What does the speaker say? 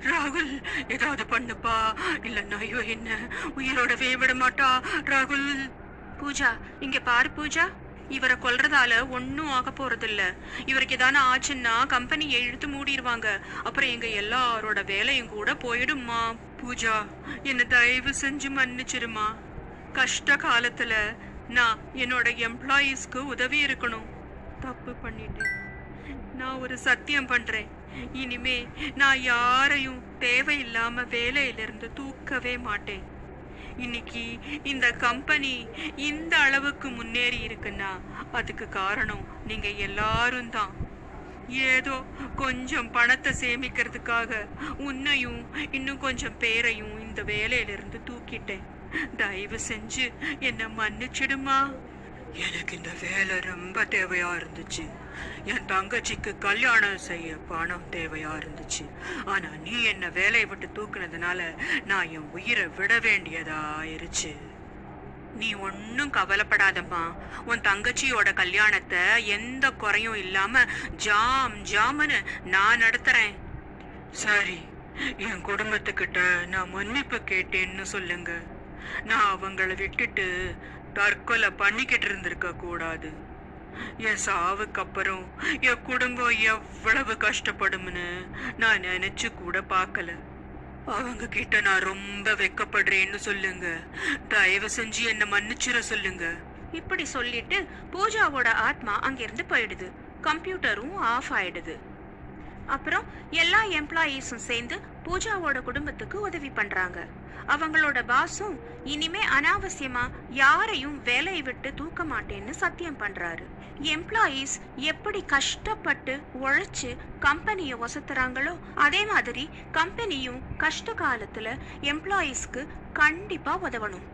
ராகுல், ஏதாவது பண்ணுப்பா, இல்லன்னா ஐயோ என்ன உயிரோடவே விட மாட்டா. ராகுல். பூஜா, இங்க பாரு பூஜா, இவரை கொல்றதால ஒன்னும் ஆக போறது இல்ல. இவருக்கு ஏதான ஆச்சுன்னா கம்பெனியை இழுத்து மூடிடுவாங்க. அப்புறம் எங்க எல்லாரோட வேலையும் கூட போயிடுமா. பூஜா, என்ன தயவு செஞ்சு மன்னிச்சிருமா. கஷ்ட காலத்துல நான் என்னோட எம்ப்ளாயீஸ்க்கு உதவி இருக்கணும். தப்பு பண்ணிட்டேன். நான் ஒரு சத்தியம் பண்றேன், இனிமே நான் யாரையும் தேவையில்லாம வேலையிலிருந்து தூக்கவே மாட்டேன். இன்னைக்கு இந்த கம்பெனி இந்த அளவுக்கு முன்னேறி இருக்குன்னா அதுக்கு காரணம் நீங்க எல்லாரும் தான். ஏதோ கொஞ்சம் பணத்தை சேமிக்கிறதுக்காக உன்னையும் இன்னும் கொஞ்சம் பேரையும் இந்த வேலையிலிருந்து தூக்கிட்டேன். தயவு செஞ்சு என்ன மன்னிச்சிடுமா. எனக்கு இந்த வேலை ரொம்ப தேவையா இருந்துச்சு. என் தங்கச்சிக்கு கல்யாணம் செய்ய பணம் தேவையா இருந்துச்சு. ஆனா நீ என்ன வேலையை விட்டு தூக்குனதுனால நான் என் உயிரை விட வேண்டியதா ஆயிருச்சு. நீ ஒன்னும் கவலைப்படாதம்மா. உன் தங்கச்சியோட கல்யாணத்தை எந்த குறையும் இல்லாம ஜாம் ஜாமுன்னு நான் நடத்துறேன். சரி, என் குடும்பத்துக்கிட்ட நான் மன்னிப்பு கேட்டேன்னு சொல்லுங்க. நான் அவங்கள விட்டுட்டு தற்கொலை பண்ணிக்கிட்டு இருந்திருக்க கூடாது. என் சாவுக்கு அப்புறம் என் குடும்பம் எவ்வளவு கஷ்டப்படும்னு நான் நினைச்சு கூட பார்க்கல. அவங்க கிட்ட நான் ரொம்ப வெக்கப்படுறேன்னு சொல்லுங்க. தயவு செஞ்சு என்ன மன்னிச்சிட சொல்லுங்க. இப்படி சொல்லிட்டு பூஜாவோட ஆத்மா அங்கிருந்து போயிடுது. கம்ப்யூட்டரும் ஆஃப் ஆயிடுது. அப்புறம் எல்லா எம்ப்ளாயீஸும் சேர்ந்து பூஜாவோட குடும்பத்துக்கு உதவி பண்றாங்க. அவங்களோட பாஸும் இனிமே அனாவசியமா யாரையும் வேலையை விட்டு தூக்க மாட்டேன்னு சத்தியம் பண்றாரு. எம்ப்ளாயீஸ் எப்படி கஷ்டப்பட்டு உழைச்சு கம்பெனியை ஒசத்துறாங்களோ அதே மாதிரி கம்பெனியும் கஷ்ட காலத்துல எம்ப்ளாயீஸ்க்கு கண்டிப்பா உதவணும்.